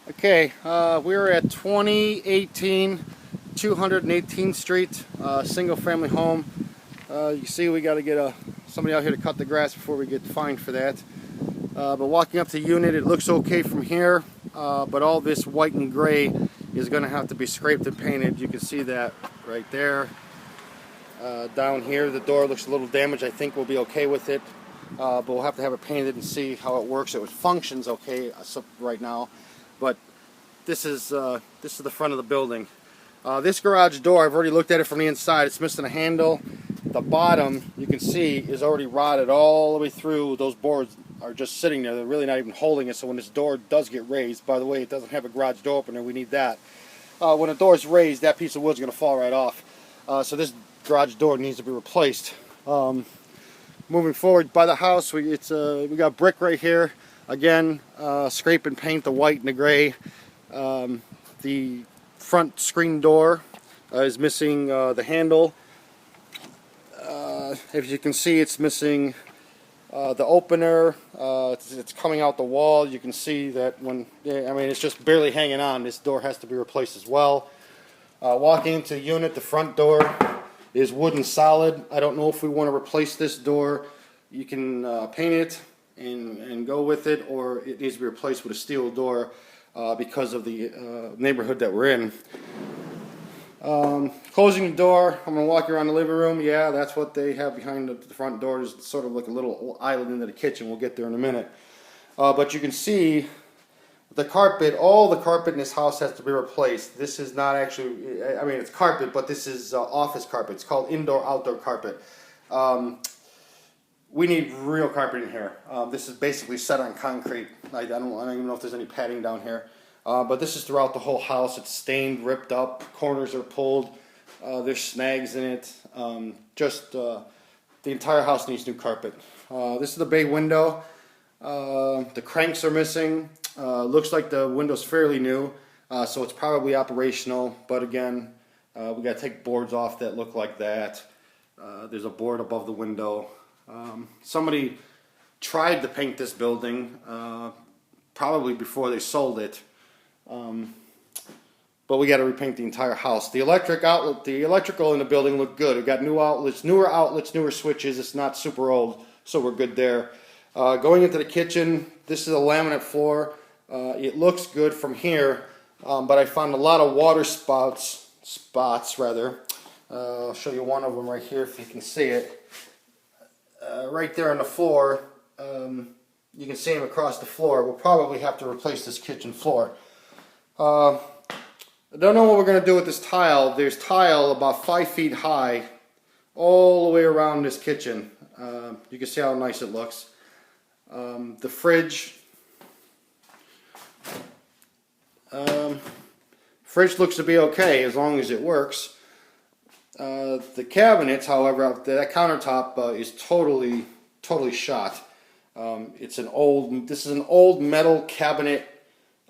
Okay, we're at 2018 218th Street, single family home. You see we got to get somebody out here to cut the grass before we get fined for that. But walking up to the unit, it looks okay from here, but all this white and gray is going to have to be scraped and painted. You can see that right there. Down here the door looks a little damaged. I think we'll be okay with it, but we'll have to have it painted and see how it works. It functions okay right now, but this is the front of the building. This garage door, I've already looked at it from the inside. It's missing a handle. The bottom, you can see, is already rotted all the way through. Those boards are just sitting there. They're really not even holding it, so when this door does get raised, by the way, it doesn't have a garage door opener. We need that. When a door is raised, that piece of wood's going to fall right off. So this garage door needs to be replaced. Moving forward by the house, we got brick right here. Again, scrape and paint the white and the gray. The front screen door is missing the handle. As you can see, it's missing the opener. It's coming out the wall. You can see that it's just barely hanging on. This door has to be replaced as well. Walking into the unit, the front door is wooden solid. I don't know if we want to replace this door. You can paint it and go with it, or it needs to be replaced with a steel door because of the neighborhood that we're in. Closing the door, I'm going to walk around the living room. Yeah, that's what they have behind the front door. Is sort of like a little island into the kitchen. We'll get there in a minute. But you can see the carpet, all the carpet in this house has to be replaced. This is not actually, it's carpet, but this is office carpet. It's called indoor-outdoor carpet. We need real carpet in here. This is basically set on concrete. I don't even know if there's any padding down here. But this is throughout the whole house. It's stained, ripped up, corners are pulled, there's snags in it. The entire house needs new carpet. This is the bay window. The cranks are missing. Looks like the window's fairly new, so it's probably operational, but again, we got to take boards off that look like that. There's a board above the window. Somebody tried to paint this building probably before they sold it. But we got to repaint the entire house. The electrical in the building look good. We've got new outlets, newer switches. It's not super old, so we're good there. Going into the kitchen, this is a laminate floor. It looks good from here, but I found a lot of water spots. I'll show you one of them right here if you can see it. Right there on the floor, you can see them across the floor. We'll probably have to replace this kitchen floor. I don't know what we're going to do with this tile. There's tile about 5 feet high all the way around this kitchen. You can see how nice it looks. The fridge looks to be okay as long as it works. The cabinets, however, that countertop is totally shot. This is an old metal cabinet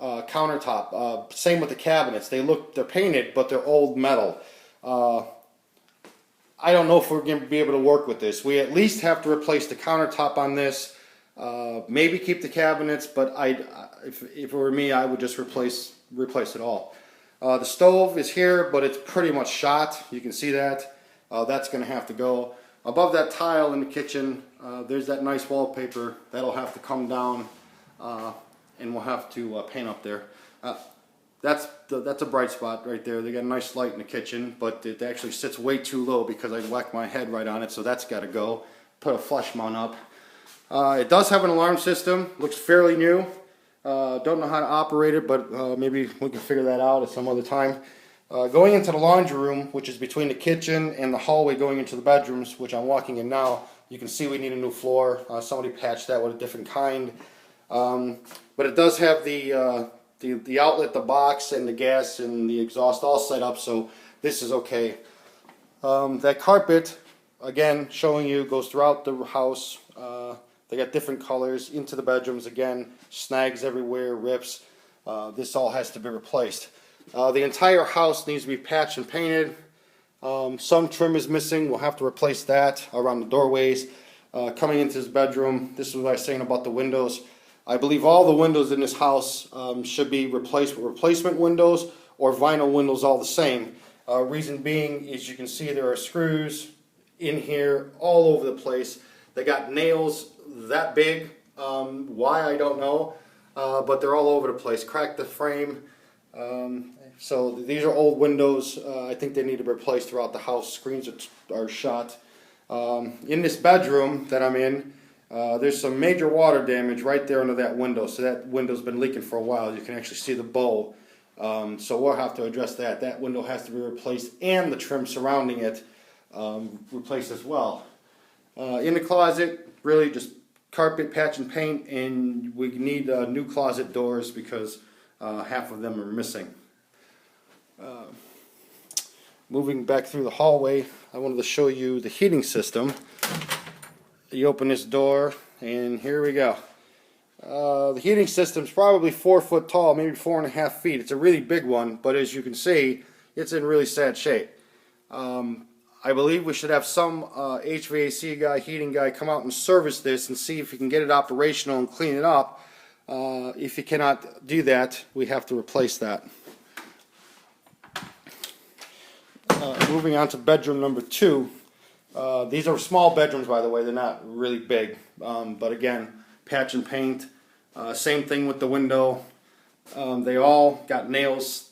countertop. Same with the cabinets. They're painted, but they're old metal. I don't know if we're going to be able to work with this. We at least have to replace the countertop on this. Maybe keep the cabinets, but if it were me, I would just replace it all. The stove is here, but it's pretty much shot. You can see that. That's going to have to go. Above that tile in the kitchen, there's that nice wallpaper. That'll have to come down, and we'll have to paint up there. That's a bright spot right there. They got a nice light in the kitchen, but it actually sits way too low because I whacked my head right on it, so that's got to go. Put a flush mount up. It does have an alarm system. Looks fairly new. Don't know how to operate it, but maybe we can figure that out at some other time. Going into the laundry room, which is between the kitchen and the hallway going into the bedrooms, which I'm walking in now, you can see we need a new floor. Somebody patched that with a different kind. But it does have the outlet, the box, and the gas and the exhaust all set up, so this is okay. That carpet, again, showing you, goes throughout the house. They got different colors into the bedrooms. Again, snags everywhere, rips. This all has to be replaced. The entire house needs to be patched and painted. Some trim is missing. We'll have to replace that around the doorways. Coming into this bedroom, this is what I was saying about the windows. I believe all the windows in this house should be replaced with replacement windows or vinyl windows all the same. Reason being is you can see there are screws in here all over the place. They got nails that big. Why, I don't know. But they're all over the place. Cracked the frame. So these are old windows. I think they need to be replaced throughout the house. Screens are shot. In this bedroom that I'm in, there's some major water damage right there under that window. So that window's been leaking for a while. You can actually see the bowl. So we'll have to address that. That window has to be replaced and the trim surrounding it replaced as well. In the closet, really just carpet, patch, and paint, and we need new closet doors because half of them are missing. Moving back through the hallway, I wanted to show you the heating system. You open this door, and here we go. The heating system's probably 4 foot tall, maybe 4.5 feet. It's a really big one, but as you can see, it's in really sad shape. I believe we should have some HVAC guy, heating guy, come out and service this and see if he can get it operational and clean it up. If he cannot do that, we have to replace that. Moving on to bedroom number 2. These are small bedrooms, by the way. They're not really big. But again, patch and paint. Same thing with the window. They all got nails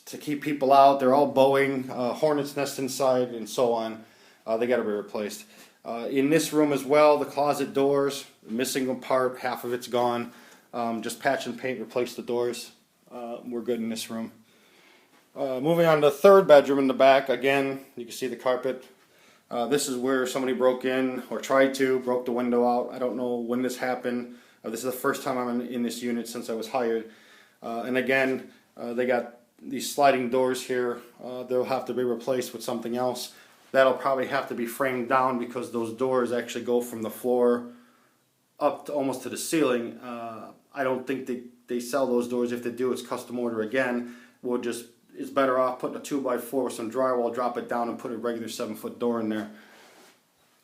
to keep people out. They're all bowing, hornet's nest inside, and so on. They got to be replaced. In this room as well, the closet doors, missing a part, half of it's gone. Just patch and paint, replace the doors. We're good in this room. Moving on to the third bedroom in the back, again, you can see the carpet. This is where somebody broke in, or tried to, broke the window out. I don't know when this happened. This is the first time I'm in this unit since I was hired. And again, they got these sliding doors here. They'll have to be replaced with something else. That'll probably have to be framed down because those doors actually go from the floor up to almost to the ceiling. I don't think they sell those doors. If they do, it's custom order again. It's better off putting a 2x4 with some drywall, drop it down, and put a regular 7-foot door in there.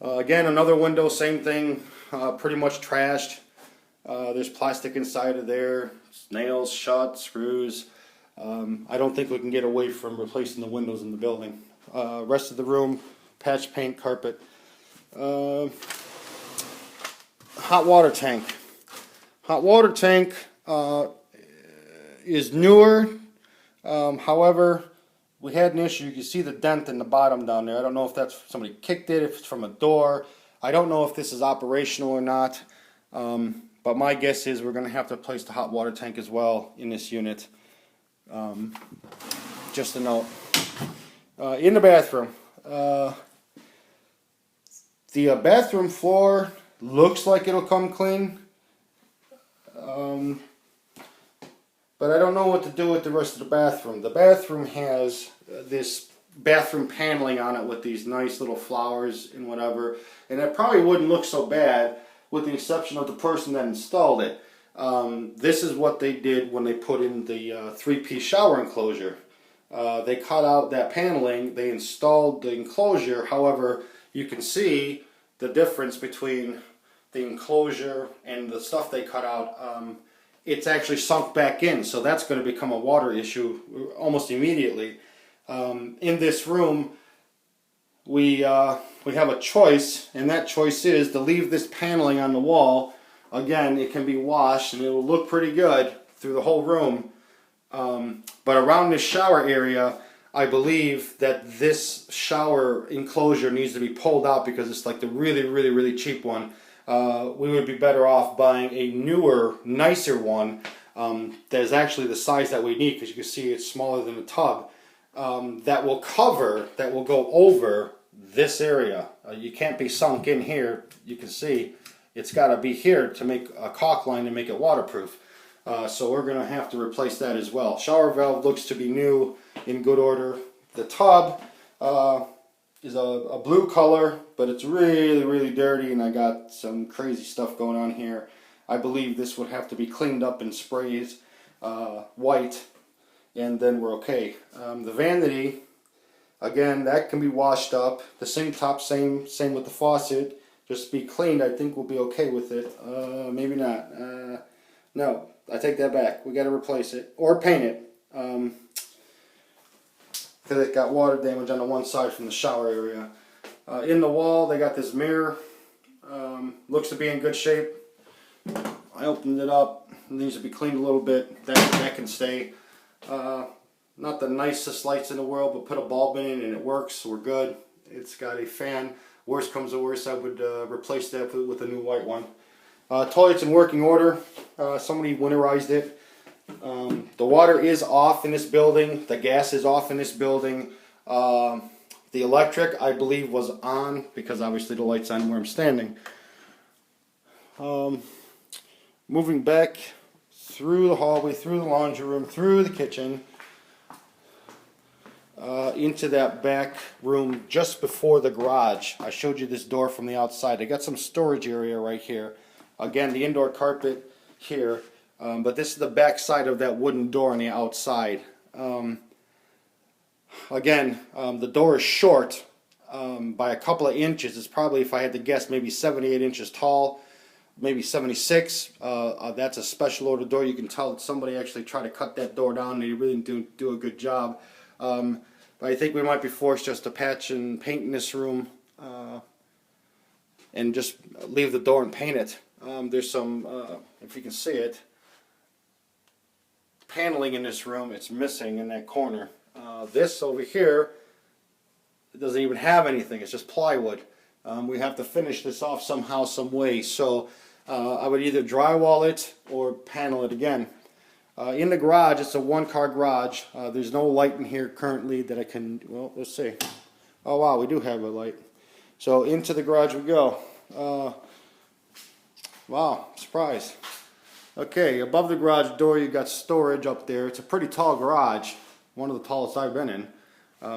Again, another window, same thing, pretty much trashed. There's plastic inside of there, nails, shut, screws. I don't think we can get away from replacing the windows in the building. Rest of the room, patch, paint, carpet. Hot water tank. Hot water tank is newer. However, we had an issue. You can see the dent in the bottom down there. I don't know if that's somebody kicked it, if it's from a door. I don't know if this is operational or not. But my guess is we're going to have to replace the hot water tank as well in this unit. Just a note. In the bathroom. The bathroom floor looks like it'll come clean. But I don't know what to do with the rest of the bathroom. The bathroom has this bathroom paneling on it with these nice little flowers and whatever. And it probably wouldn't look so bad with the exception of the person that installed it. This is what they did when they put in the 3-piece shower enclosure. They cut out that paneling, they installed the enclosure. However, you can see the difference between the enclosure and the stuff they cut out. It's actually sunk back in, so that's going to become a water issue almost immediately. In this room, we have a choice, and that choice is to leave this paneling on the wall. Again, it can be washed, and it will look pretty good through the whole room. But around this shower area, I believe that this shower enclosure needs to be pulled out because it's like the really cheap one. We would be better off buying a newer, nicer one that is actually the size that we need, because you can see it's smaller than a tub, that will go over this area. You can't be sunk in here. You can see it's got to be here to make a caulk line to make it waterproof. So we're going to have to replace that as well. Shower valve looks to be new, in good order. The tub is a blue color, but it's really dirty, and I got some crazy stuff going on here. I believe this would have to be cleaned up and sprayed white, and then we're okay. The vanity, again, that can be washed up. The sink top, same with the faucet. Just be cleaned. I think we'll be okay with it. Maybe not. No, I take that back. We got to replace it or paint it. Because it got water damage on the one side from the shower area. In the wall, they got this mirror. Looks to be in good shape. I opened it up. It needs to be cleaned a little bit. That can stay. Not the nicest lights in the world, but put a bulb in it and it works, so we're good. It's got a fan. Worst comes to worst, I would replace that with a new white one. Toilet's in working order. Somebody winterized it. The water is off in this building. The gas is off in this building. The electric, I believe, was on because obviously the light's on where I'm standing. Moving back through the hallway, through the laundry room, through the kitchen, into that back room just before the garage. I showed you this door from the outside. I got some storage area right here. Again, the indoor carpet here, but this is the back side of that wooden door on the outside. Again, the door is short by a couple of inches. It's probably, if I had to guess, maybe 78 inches tall, maybe 76. That's a special order door. You can tell that somebody actually tried to cut that door down and they really didn't do a good job. But I think we might be forced just to patch and paint in this room and just leave the door and paint it. There's some, if you can see it, paneling in this room. It's missing in that corner. This over here, it doesn't even have anything. It's just plywood. We have to finish this off somehow, some way. So I would either drywall it or panel it again. In the garage, it's a one-car garage. There's no light in here currently that I can, well, let's see. Oh wow, we do have a light. So into the garage we go. Wow, surprise. Okay, above the garage door you got storage up there. It's a pretty tall garage, one of the tallest I've been in.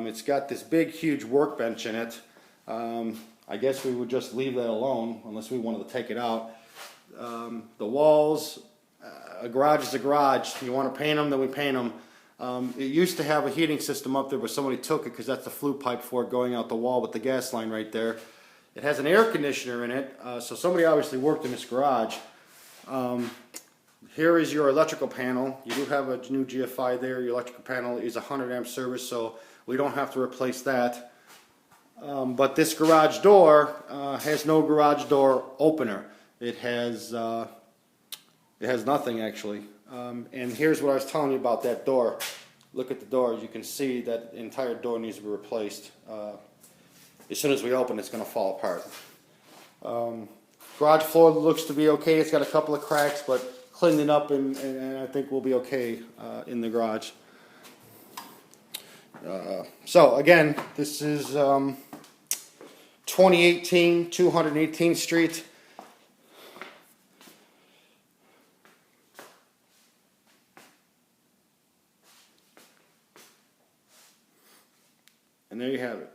It's got this big, huge workbench in it. I guess we would just leave that alone unless we wanted to take it out. The walls, a garage is a garage. You want to paint them, then we paint them. It used to have a heating system up there, but somebody took it because that's the flue pipe for it going out the wall with the gas line right there. It has an air conditioner in it, so somebody obviously worked in this garage. Here is your electrical panel. You do have a new GFI there. Your electrical panel is 100 amp service, so we don't have to replace that. But this garage door has no garage door opener. It has nothing actually. And here's what I was telling you about that door. Look at the door. You can see that the entire door needs to be replaced. As soon as we open, it's going to fall apart. Garage floor looks to be okay. It's got a couple of cracks, but cleaned it up, and I think we'll be okay in the garage. So again, this is 2018 218th Street. And there you have it.